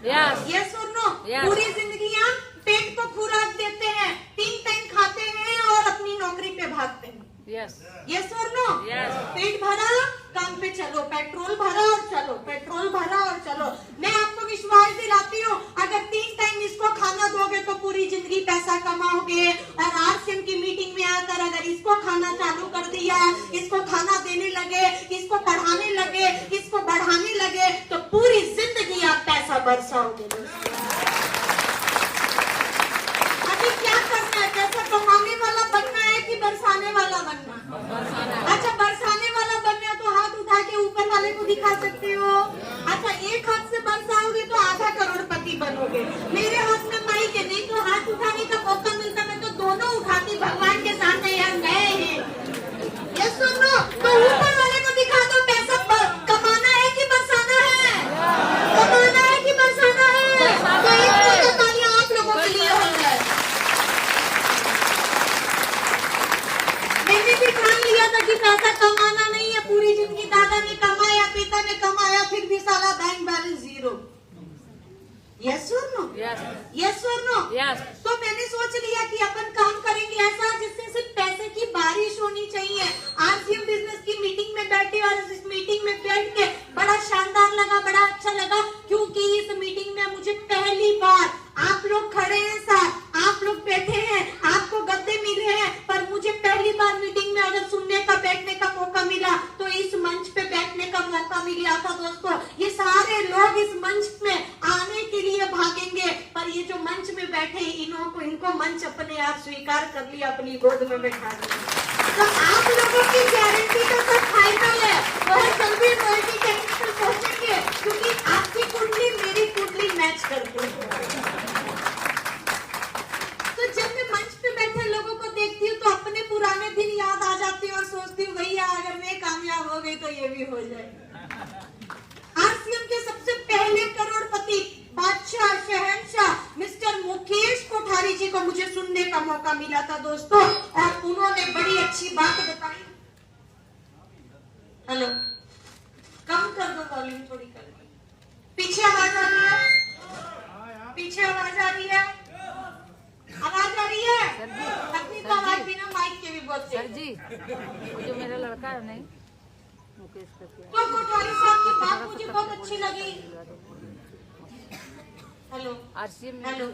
Yes और no? पूरी जिंदगी हम पेट को खुराक देते हैं, 3 टाइम खाते हैं और अपनी नौकरी पे भागते हैं। यस और नो? पेट भरा, काम पे चलो, पेट्रोल भरा और चलो, पेट्रोल भरा और चलो। मैं आपको विश्वास दिलाती हूँ, अगर 3 टाइम इसको खाना दोगे तो पूरी जिंदगी पैसा कमाओगे। और आरसीएम की मीटिंग में आकर अगर इसको खाना चालू कर दिया, इसको खाना देने लगे, इसको पढ़ाने लगे, इसको बढ़ाने लगे, तो पूरी जिंदगी आप पैसा बरसाओगे। अभी क्या करना है? पैसा कमाने वाला बनना है कि बरसाने वाला बनना? अच्छा, बरसाने वाला बनना है तो हाथ उठा के ऊपर वाले को दिखा सकते हो। अच्छा, एक हाथ से बरसाओगे तो आधा करोड़पति बनोगे। मेरे हाथ में माइक है, नहीं तो हाथ उठाने का मौका मिलता मैं तो दोनों उठाती भगवान के सामने, यार मैं ही। ये सुनो, तो ऊपर वाले को दिखा दो, पैसा कमाना है कि बरसाना है? कमाना है कि बरसाना है? तो इसको तो तालियां आप लोगों के लिए हो जाए। मैंने भी ठान लिया था कि पैसा कमाना नहीं है, पूरी जिंदगी दादा ने कमाया, पिता ने कमाया, फिर भी साला बैंक बैलेंस 0। यस और नो? यस और नो? तो मैंने सोच लिया कि अपन काम करेंगे ऐसा जिससे सिर्फ पैसे की बारिश होनी चाहिए। आरसीएम बिजनेस की मीटिंग में बैठे और इस मीटिंग में बैठ के बड़ा शानदार लगा, बड़ा अच्छा लगा, क्योंकि इस मीटिंग में मुझे पहली बार आप लोग खड़े हैं साथ, आप लोग बैठे हैं, आपको गद्दे मिले हैं, पर मुझे पहली बार मीटिंग में अगर सुनने का, बैठने का मौका मिला तो इस मंच पे बैठने का मौका मिला था। दोस्तों, ये सारे लोग इस मंच में आने के लिए भागेंगे, पर ये जो मंच में बैठे इनको मंच अपने आप स्वीकार कर लिया, अपनी गोद में बैठा लिया। तो आप लोगों की गारंटी तो सब फाइनल है, बहुत जल्दी रॉयल्टी टेक्निकल पहुंचेंगे, क्योंकि आपकी कुंडली मेरी कुंडली मैच करती है। तो जब मैं मंच पे बैठे लोगों को देखती हूँ तो अपने पुराने दिन याद आ जाती हूँ और सोचती हूँ भैया अगर मैं कामयाब हो गई तो ये भी हो जाए। आरसीएम के सबसे पहले करोड़पति, बादशाह, शहंशाह मिस्टर मुकेश कोठारी जी को मुझे सुनने का मौका मिला था दोस्तों, और उन्होंने बड़ी अच्छी बात बताई। हेलो, कम कर दो वॉल्यूम थोड़ी कर दो। पीछे आवाज आ रही है? पीछे आवाज आ रही है? आवाज आ रही है? अपनी तो आवाज बिना माइक के भी बोलते। सर जी, जो मेरा लड़का है नहीं मुकेश का, तो कोठारी साहब की बात मुझे बहुत अच्छी लगी। हेलो, हेलो,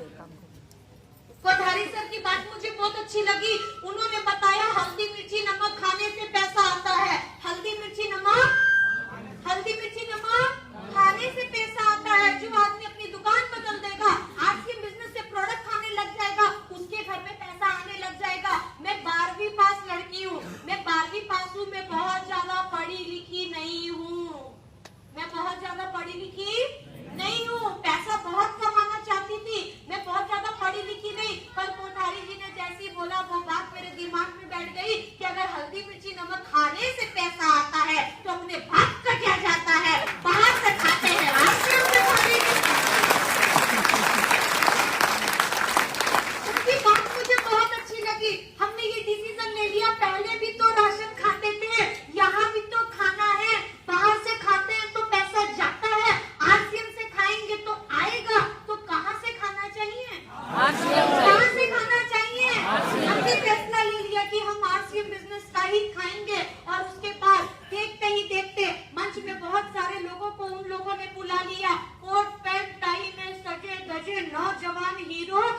कोठारी सर की बात मुझे बहुत अच्छी लगी। उन्होंने बताया हल्दी मिर्ची नमक खाने से पैसा आता है। हल्दी मिर्ची नमक खाने से पैसा आता है। जो आदमी अपनी दुकान बदल देगा, आरसीएम बिजनेस से प्रोडक्ट खाने लग जाएगा, उसके घर में पैसा आने लग जाएगा। मैं 12वीं पास लड़की हूँ, मैं 12वीं पास हूँ, मैं बहुत ज्यादा पढ़ी लिखी नहीं हूँ, मैं बहुत ज्यादा पढ़ी लिखी नहीं हूँ, पैसा बहुत कमाना चाहती थी, मैं बहुत ज्यादा पढ़ी लिखी नहीं, पर कोठारी जी ने जैसे ही बोला वो बात मेरे दिमाग में बैठ गई कि अगर हल्दी मिर्ची नमक खाने से पैसा आता है तो अपने बाप का क्या जाता है, बाहर से खाते हैं, आश्रम से खाते हैं। उसकी बात मुझे बहुत अच्छी लगी। हमने ये डिसीजन ले लिया, पहले भी तो राशन खाते थे, यहाँ भी तो खाना है, बाहर से खाते हैं तो पैसा जाता है, आरसीएम से खाएंगे तो आएगा, तो कहाँ से खाना चाहिए? कहाँ से खाना चाहिए? हमने फैसला ले लिया कि हम आरसीएम बिजनेस का ही खाएंगे। और उसके बाद देखते ही देखते मंच में बहुत सारे लोगों को उन लोगों ने बुला लिया, कोट पैंट टाई में सजे धजे नौजवान हीरो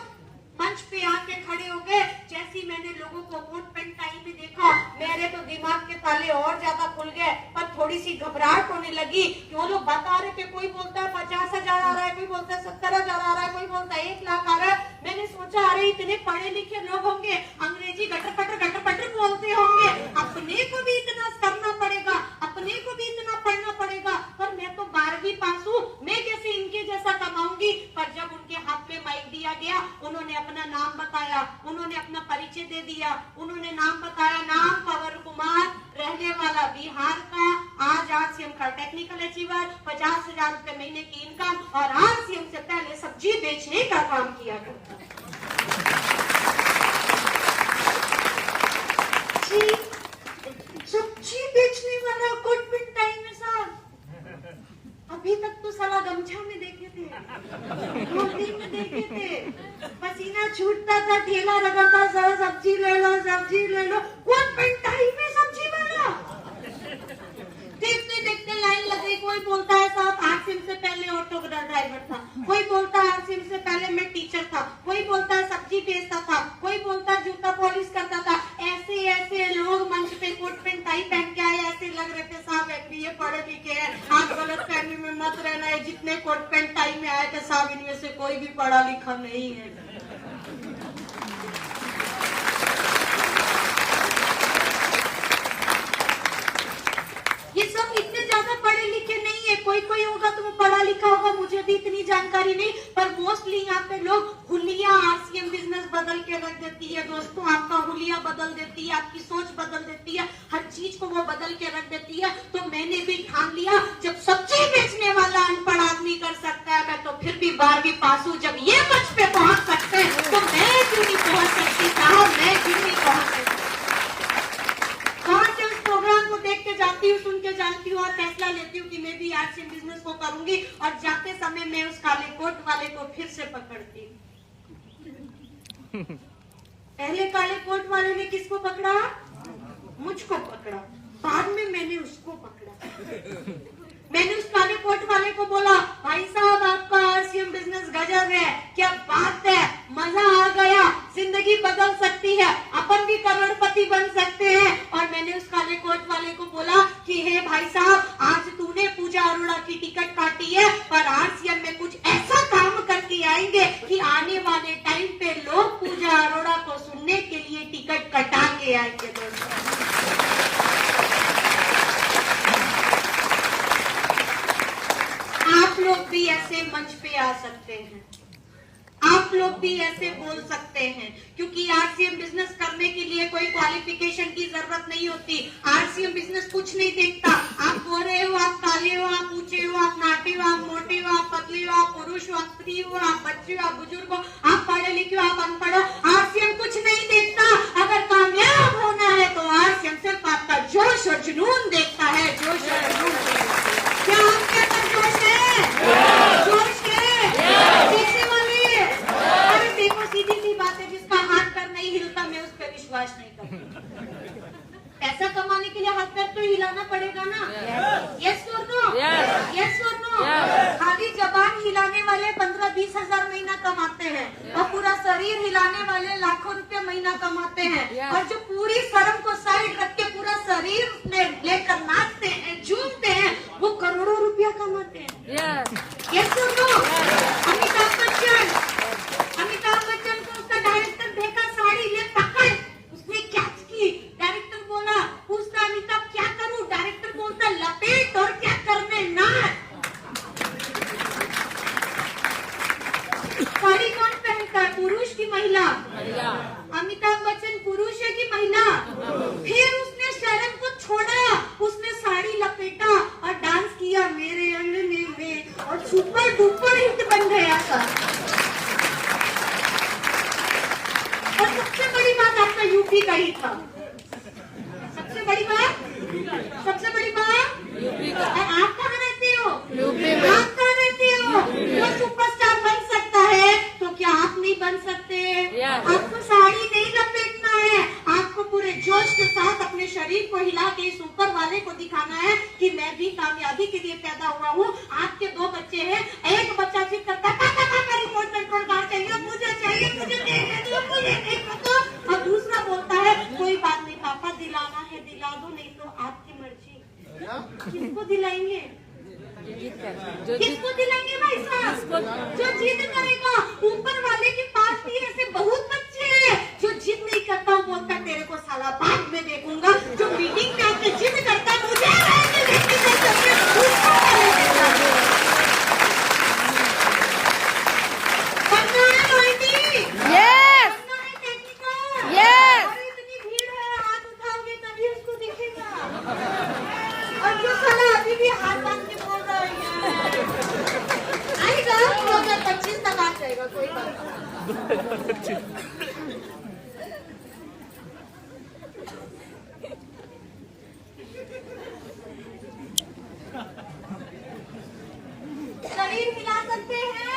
मंच पे आके खड़े हो गए। जैसी मैंने लोगों को कोट पैंट टाई में देखा, मेरे तो दिमाग के ताले और ज्यादा खुल गए, पर थोड़ी सी घबराहट होने लगी कि वो लोग बता रहे थे, कोई बोलता है 50,000 आ रहा है, कोई बोलता है 70,000 आ रहा है, कोई बोलता है 1 लाख आ रहा है। मैंने सोचा अरे इतने पढ़े लिखे लोग होंगे, अंग्रेजी गटर पटर बोलते होंगे, अपने को भी इतना करना पड़ेगा, अपने को भी इतना पढ़ना पड़ेगा, पर मैं तो 12वीं पास हूँ, मैं कैसे इनके जैसा कमाऊंगी। पर जब उनके हाथ पे माइक दिया गया, उन्होंने अपना नाम बताया, उन्होंने अपना परिचय दे दिया, उन्होंने नाम बताया, नाम कंवर कुमार, रहने वाला बिहार का, आज आरसीएम का टेक्निकल अचीवर, 50,000 रुपए महीने की इनकम, और आरसीएम से पहले सब्जी बेचने का काम किया करता। सब्जी बेचने वाला कोट पैंट टाई में साहब, अभी तक तो साला गमछा में देखे थे, फिल्म में देखे थे, पसीना छूटता था, ठेला लगा था, सर सब्जी ले लो, सब्जी ले लो। कोट पैंट टाई में सब्जी वाला, देखते देखते लाइन लग गई। कोई बोलता है साहब आरसीएम से पहले ऑटो ड्राइवर था, कोई बोलता है आरसीएम से पहले मैं टीचर था, कोई बोलता है सब्जी बेचता था, कोई बोलता है जूता पॉलिश करता था। ऐसे ऐसे लोग मंच पे कोट पैंट टाई पहन के आए, ऐसे लग रहे थे साहब एमबीए पढ़े लिखे हैं। आप गलत फहमी में मत रहना है, जितने कोट पैंट टाई में आए थे साहब इनमें से कोई भी पढ़ा लिखा नहीं है। ये सब इतने ज्यादा पढ़े लिखे नहीं है, कोई कोई होगा तो वो पढ़ा लिखा होगा, मुझे भी इतनी जानकारी नहीं, पर मोस्टली यहाँ पे लोग हुलिया आरसीएम बिजनेस बदल के रख देती है दोस्तों। आपका हुलिया बदल देती है, आपकी सोच बदल देती है, हर चीज को वो बदल के रख देती है। तो मैंने भी ठान लिया, जब सब्जी बेचने वाला अनपढ़ आदमी कर सकता है, मैं तो फिर भी 12वीं पास हूँ, जब ये मंच पे पहुंच सकते हैं तो मैं क्यों नहीं पहुंच सकती साहब, मैं क्यों नहीं पहुंच सकती। वहां से उस प्रोग्राम को देख के जाती हूँ, सुन के जानती हूँ और फैसला लेती हूँ कि मैं भी आरसीएम बिजनेस को करूंगी। और जाते समय मैं उस काले कोट वाले को फिर से पकड़ती हूँ। पहले काले कोट वाले ने किसको पकड़ा? मुझको पकड़ा, बाद में मैंने उसको पकड़ा। मैंने उस काले कोट वाले को बोला, भाई साहब आपका आरसीएम बिजनेस गजब है, क्या बात है, मजा आ गया, जिंदगी बदल सकती है, अपन भी करोड़पति बन सकते हैं। और मैंने उस काले कोट वाले को बोला कि हे भाई साहब, आज तूने पूजा अरोड़ा की टिकट काटी है, पर आरसीएम में कुछ ऐसा काम करके आएंगे कि आने वाले टाइम पे लोग पूजा अरोड़ा को सुनने के लिए टिकट कटा के आएंगे। दोस्तों आप लोग भी ऐसे मंच पे आ सकते हैं, आप लोग भी ऐसे बोल सकते हैं, क्योंकि आरसीएम बिजनेस करने के लिए कोई क्वालिफिकेशन की जरूरत नहीं होती। आरसीएम बिजनेस कुछ नहीं देखता, आप गोरे हो, आप काले हो, आप ऊंचे हो, आप नाटे हो, आप मोटे हो, आप पतले हो, आप पुरुष हो, आप स्त्री हो, आप बच्चे हो, आप बुजुर्ग हो, आप पढ़े लिखे हो, आप अनपढ़ हो, आरसीएम कुछ नहीं देखता। अगर कामयाब होना है तो आरसीएम सिर्फ आपका जोश और जुनून देखता है, जोश और जुनून। क्या आपके अंदर जोश है? जोश है? देखने वाले, अरे देखो सीधी सी बात है, जिसका हाथ पैर नहीं हिलता मैं उस पर विश्वास नहीं करता। पैसा कमाने के लिए हाथ पैर तो हिलाना पड़ेगा ना। यस और नो? यस और नो? खाली जबान हिलाने वाले 15-20 हजार महीना कमाते हैं और पूरा शरीर हिलाने वाले लाखों रुपए महीना कमाते हैं। और जो पूरी शर्म को साइड रख के पूरा शरीर में लेकर नाचते हैं, झूमते हैं, वो करोड़ों रुपया कमाते हैं। यस और नो? अमिताभ बच्चन को उसका डायरेक्टर देखा, साड़ी ले पकड़, उसने कैच की, डायरेक्टर बोला, पूछता अमिताभ क्या करूं, डायरेक्टर बोलता लपेट और क्या करने नाच। साड़ी कौन पहनता है, पुरुष की महिला? अमिताभ बच्चन पुरुष है कि महिला? फिर उसने शर्म को छोड़ा, उसने साड़ी लपेटा और डांस किया मेरे अंगने में, और सुपर डुपर हिट बन गया था। और सबसे बड़ी बात आपका यूपी का ही था। सबसे बड़ी बात यूपी का। आप कहाँ रहते हो? यूपी में। आप कहाँ रहते हो? वो सुपरस्टार बन सकता है तो क्या आप नहीं बन सकते? आपको साड़ी नहीं लपेटना है, आपको पूरे जोश के साथ अपने शरीर को हिला के इस ऊपर वाले को दिखाना है कि मैं भी कामयाबी के लिए पैदा हुआ हूँ। आपके 2 बच्चे हैं, एक बच्चा जिद करता है रिमोट कंट्रोल कार चाहिए, मुझे चाहिए, मुझे दो, और दूसरा बोलता है कोई बात नहीं पापा, दिलाना है दिला दो, नहीं तो आपकी मर्जी। किसको दिलाएंगे? किसको दिलाएंगे भाई साहब? जो जिद करेगा। ऊपर वाले के पास भी ऐसे बहुत बच्चे हैं जो जिद नहीं करता, वो बोलता तेरे को साला बाद में देखूंगा। जो मीटिंग में आके जिद करता मुझे शरीर हिला सकते हैं।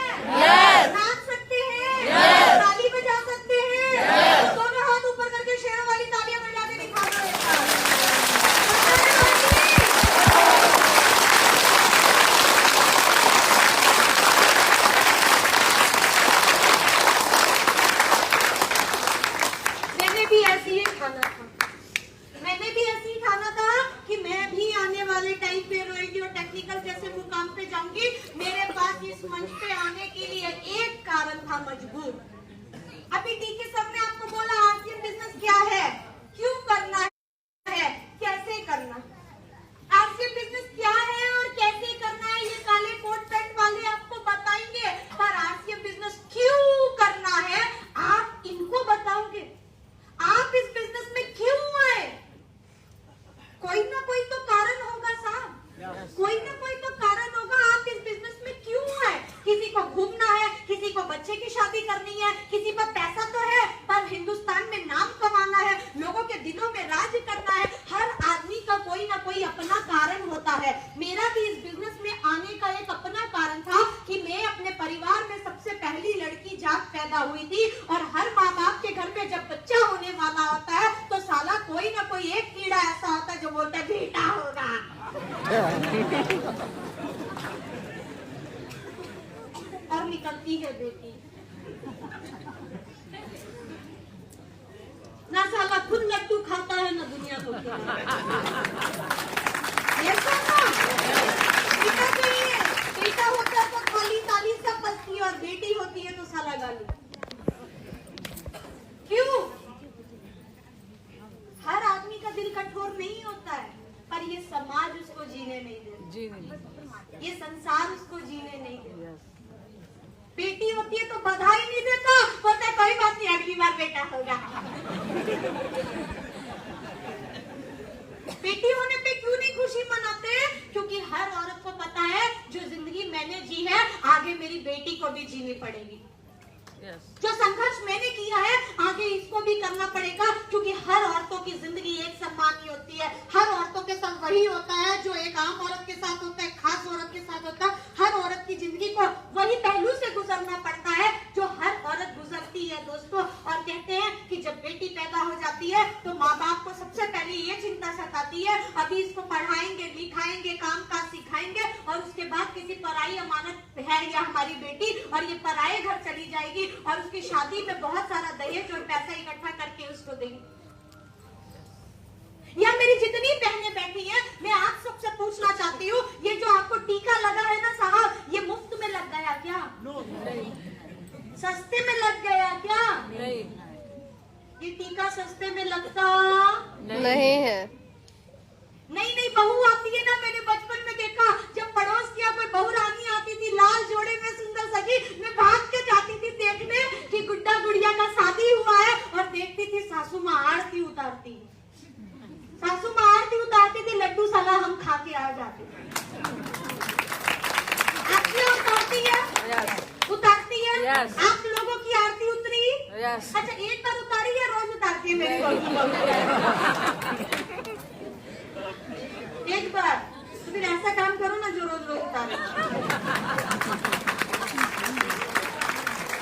मैंने भी ऐसे ही ठाना था कि मैं भी आने वाले टाइम पे रेडियो टेक्निकल जैसे मुकाम पे जाऊंगी। मेरे पास इस मंच पे आने के लिए एक कारण था, मजबूर। अभी डीके सर ने आपको बोला आरसीएम बिजनेस क्या है, क्यों करना है, कैसे करना। आरसीएम बिजनेस क्या है और कैसे करना है ये काले कोट पैंट वाले आपको बताएंगे, पर आरसीएम बिजनेस क्यों करना है आप इनको बताओगे। आप इस बिजनेस में क्यों आए, कोई ना कोई तो कारण होगा साहब, कोई ना कोई तो कारण होगा। आप इस बिजनेस में क्यों आए, किसी को घूमना है, किसी को बच्चे की शादी करनी है, किसी पर पैसा तो है पर हिंदुस्तान में नाम कमाना है, लोगों के दिलों में राज करना है। हर आदमी का कोई ना कोई अपना कारण होता है। मेरा भी इस बिजनेस में आने का एक अपना कारण था कि मैं अपने परिवार में सबसे पहली लड़की जात पैदा हुई थी, और हर माँ बाप के घर में जब बच्चा होने वाला होता है तो साला कोई ना कोई एक कीड़ा ऐसा होता है जो बोलता है बेटा होगा। और निकलती है बेटी, ना साला खुद लड्डू खाता है ना दुनिया को बेटा चाहिए, बेटा होता है तो खाली ताली सब बचती है, और बेटी होती है तो साला गाली। क्यों? हर आदमी का दिल कठोर नहीं होता है, पर ये समाज उसको जीने नहीं देता, ये संसार उसको जीने नहीं देता। बेटी होती है तो बधाई नहीं देता, बोलता है कोई बात नहीं अगली बार बेटा होगा। बेटी होने पे क्यों नहीं खुशी मनाते, क्योंकि हर औरत को पता है जो जिंदगी मैंने जी है आगे मेरी बेटी को भी जीनी पड़ेगी। जो संघर्ष मैंने किया है आगे इसको भी करना पड़ेगा, क्योंकि हर औरतों की जिंदगी एक समान ही होती है। हर औरतों के साथ वही होता है जो एक आम औरत के साथ होता है, खास औरत के साथ होता है। हर औरत की जिंदगी को वही पहलू से गुजरना पड़ता है जो हर औरत गुजरती है दोस्तों। और कहते हैं कि जब बेटी पैदा हो जाती है तो माँ बाप को सबसे पहले ये चिंता सताती है, अभी इसको पढ़ाएंगे लिखाएंगे काम काज सिखाएंगे, और उसके बाद किसी पराई अमानत है या हमारी बेटी, और ये पराए घर चली जाएगी और उसकी शादी में बहुत सारा दहेज और पैसा इकट्ठा करके उसको देंगे। या मेरी जितनी बहनें बैठी हैं, मैं आप सबसे पूछना चाहती हूँ, ये जो आपको टीका लगा है ना साहब, ये मुफ्त में लग गया क्या? नहीं। सस्ते में लग गया क्या? नहीं। ये टीका सस्ते में लगता नहीं है। नहीं बहू आती है ना, मैंने बचपन में देखा जब पड़ोस की कोई बहू रानी आती थी लाल जोड़े में सुंदर सजी, मैं भाग के जाती थी देखने कि गुड्डा गुड़िया का शादी हुआ है, और देखती थी सासू माँ आरती उतारती, सासू माँ आरती उतारती थी, लड्डू साला हम खा के आ जाते थे। आपने उतारती है? उतारती है? आप लोगों की आरती उतरी? अच्छा एक बार उतारी या रोज उतारती है मेरी? एक बार। तो फिर ऐसा काम करो ना जो रोज रोज उतारे।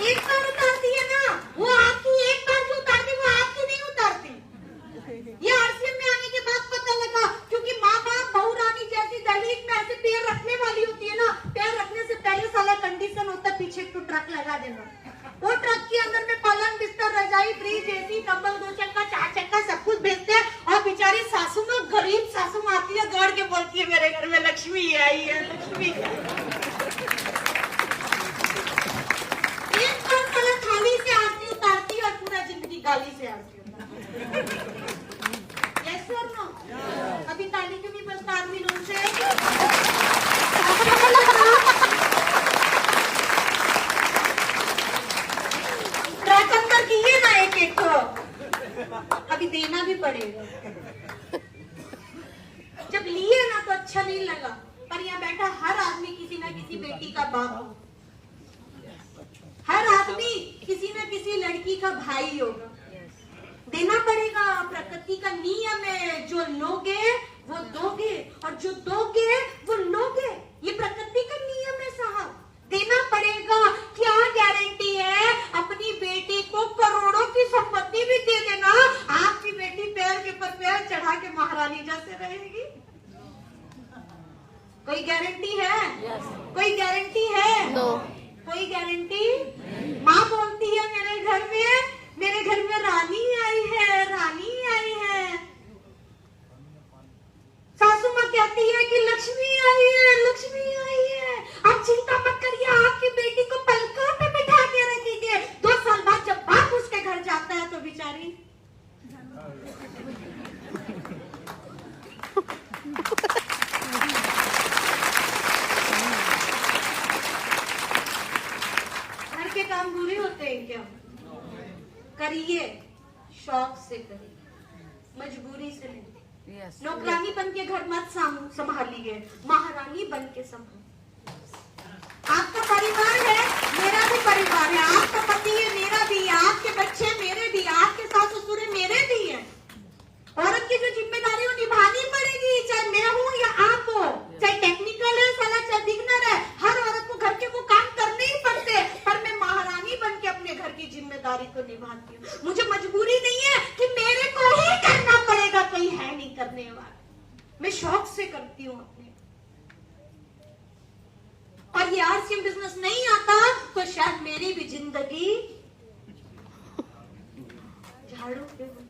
एक बार उतारती है ना, वो आपकी एक बार जो उतारती वो आपकी नहीं उतारती। ये आरसीएम में आने के बाद पता लगा, क्योंकि माँ बाप बहू रानी जैसी दहलीज में ऐसे पैर रखने वाली होती है ना, पैर रखने से पहले साला कंडीशन होता है पीछे तो ट्रक लगा देना, वो ट्रक के अंदर में पलंग बिस्तर रजाई फ्रिज एसी कंबल 2 चक्का 4 चक्का सब कुछ भेजते हैं, और बेचारी सासू में गरीब सासू में आती है दौड़ के बोलती है मेरे घर में लक्ष्मी आई है, लक्ष्मी। एक बार साला थाली से आरती उतारती और पूरा जिंदगी गाली से आरती उतारती। यस और नो? अभी ताली क्यों नहीं बजता आदमी लोग से? ट्रक अंदर किए ना एक एक को, अभी देना भी पड़ेगा। जब लिए ना तो अच्छा नहीं लगा, पर यहाँ बैठा हर आदमी किसी न किसी बेटी का बाप, हर आदमी किसी न किसी लड़की का भाई होगा, देना पड़ेगा। प्रकृति का नियम है, जो लोगे वो दोगे और जो दोगे वो लोगे, ये प्रकृति का नियम है साहब, देना पड़ेगा। क्या गारंटी है अपनी बेटी को करोड़ों की संपत्ति भी दे देना, आपकी बेटी पैर के ऊपर पैर चढ़ा के महारानी जैसे रहेगी? कोई गारंटी है? कोई गारंटी है? कोई गारंटी? माँ बोलती है मेरे घर में रानी आई है, रानी आई है, करिए, शौक से करिए, मजबूरी से नहीं। Yes. नौकरानी बन के घर मत संभालिए, महारानी बन के संभालिए। आपका परिवार है, मेरा भी परिवार है, आपका पति है, मेरा भी है, आपके बच्चे मेरे भी, आपके सास ससुर है, मेरे भी है। औरत की जो जिम्मेदारी वो निभानी पड़ेगी, चाहे मैं हूँ या आप हो, चाहे टेक्निकल है साला, चाहे बिगनर है, हर औरत को घर के वो काम करने ही पड़ते हैं। पर मैं महारानी बन के अपने घर की जिम्मेदारी को निभाती हूँ। मुझे मजबूरी नहीं है कि मेरे को ही करना पड़ेगा, कोई है नहीं करने वाला। मैं शौक से करती हूँ अपने। और ये आरसीएम बिजनेस नहीं आता तो शायद मेरी भी जिंदगी झाड़ू पे हो।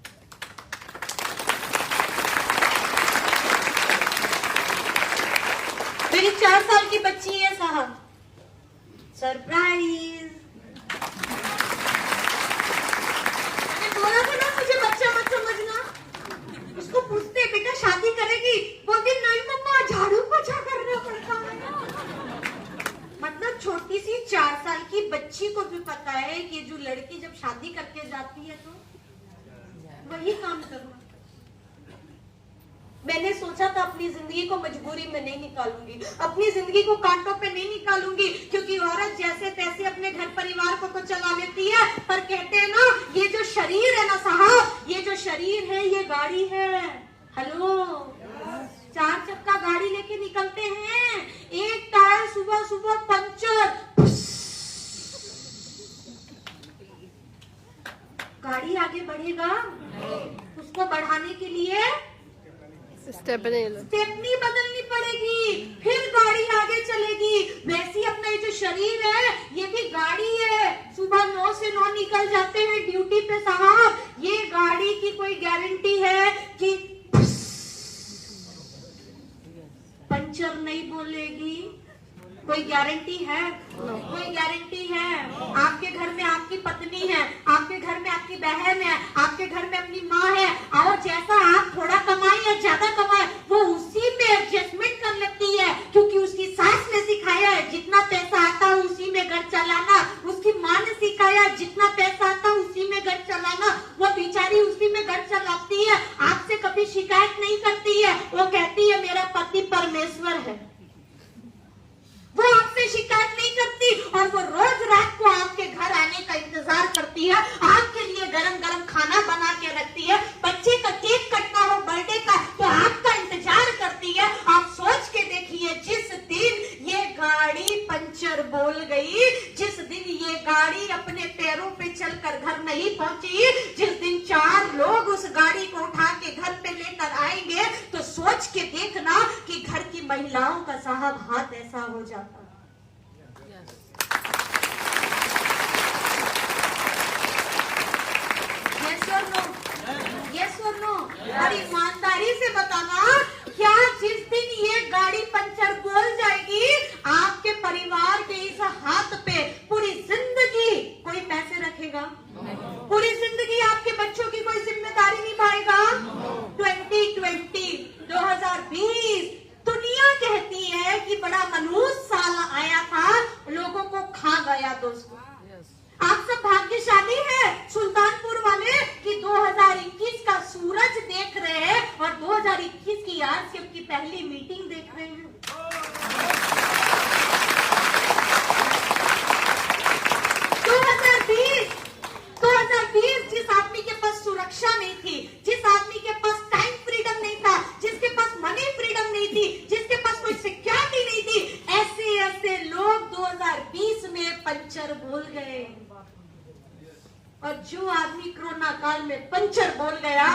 मेरी 4 साल की बच्ची है साहब, सरप्राइज। मैंने बोला था ना मुझे बच्चा मत समझना। उसको पूछते बेटा शादी करेगी, बोलती नहीं मम्मा झाड़ू पोछा करना पड़ता है। मतलब छोटी सी 4 साल की बच्ची को भी पता है कि जो लड़की जब शादी करके जाती है तो वही काम करना। मैंने सोचा था अपनी जिंदगी को मजबूरी में नहीं निकालूंगी, अपनी जिंदगी को कांटों पे नहीं निकालूंगी, क्योंकि औरत जैसे तैसे अपने घर परिवार को तो चला लेती है। पर कहते हैं ना, ये जो शरीर है ना साहब, ये जो शरीर है ये गाड़ी है। हेलो, 4 चक्का गाड़ी लेके निकलते हैं, एक टायर सुबह सुबह पंचर, गाड़ी आगे बढ़ेगा। उसको बढ़ाने के लिए स्टेपनी बदलनी पड़ेगी, फिर गाड़ी आगे चलेगी। वैसे ही अपना ये जो शरीर है ये भी गाड़ी है। सुबह 9 से 9 निकल जाते हैं ड्यूटी पे साहब। ये गाड़ी की कोई गारंटी है कि पंचर नहीं बोलेगी? कोई गारंटी है? कोई गारंटी है? आपके घर में आपकी पत्नी है, आपके घर में आपकी बहन है, आपके घर में अपनी माँ है, और जैसा आप थोड़ा कमाए या ज्यादा कमाए वो उसी में एडजस्टमेंट कर लेती है, क्योंकि उसकी सास ने सिखाया है जितना पैसा आता है उसी में घर चलाना। उसकी माँ ने सिखाया जितना पैसा आता है उसी में घर चलाना। वो बेचारी उसी में घर चलाती है, आपसे कभी शिकायत नहीं करती है। वो कहती है मेरा पति परमेश्वर है, वो आपसे शिकायत नहीं करती, और वो रोज रात को आपके घर आने का इंतजार करती है, आपके लिए गरम गरम खाना बना के रखती है। बच्चे का केक कटना हो बर्थडे का तो आपका इंतजार करती है। आप सोच के देखिए, जिस दिन ये गाड़ी पंचर बोल गई, जिस दिन ये गाड़ी अपने पैरों पे चलकर घर नहीं पहुंची, जिस दिन 4 लोग उस गाड़ी को उठा के घर पे लेकर आएंगे, तो सोच के देखना कि घर की महिलाओं का साहब हाथ ऐसा हो जाता। यस और नो? और ईमानदारी से बताना, क्या जिस दिन ये गाड़ी पंचर बोल जाएगी आपके परिवार के इस हाथ पे पूरी जिंदगी कोई पैसे रखेगा? पूरी जिंदगी आपके बच्चों की कोई जिम्मेदारी निभाएगा? 2020 दुनिया कहती है कि बड़ा मनहूस साल आया था, लोगों को खा गया। दोस्तों आप सब भाग्यशाली हैं सुल्तानपुर वाले कि 2021 का सूरज देख रहे हैं और 2021 की आरसीएम की पहली मीटिंग देख रहे हैं। 2020 जिस आदमी के पास सुरक्षा नहीं थी, जिस आदमी के पास टाइम फ्रीडम नहीं था, जिसके पास मनी फ्रीडम नहीं थी, जिसके पास कोई सिक्योरिटी नहीं थी, ऐसे लोग 2020 में पंचर बोल गए। और जो आदमी कोरोना काल में पंचर बोल गया,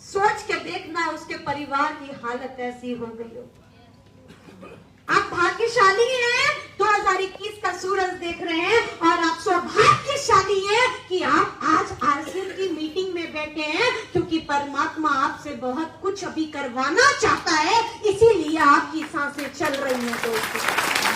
सोच के देखना उसके परिवार की हालत ऐसी हो गई हो। आप भाग्यशाली हैं 2021 का सूरज देख रहे हैं, और आप सौभाग्यशाली हैं कि आप आज आरसीएम की मीटिंग में बैठे हैं, क्योंकि परमात्मा आपसे बहुत कुछ अभी करवाना चाहता है, इसीलिए आपकी सांसें चल रही हैं दोस्तों।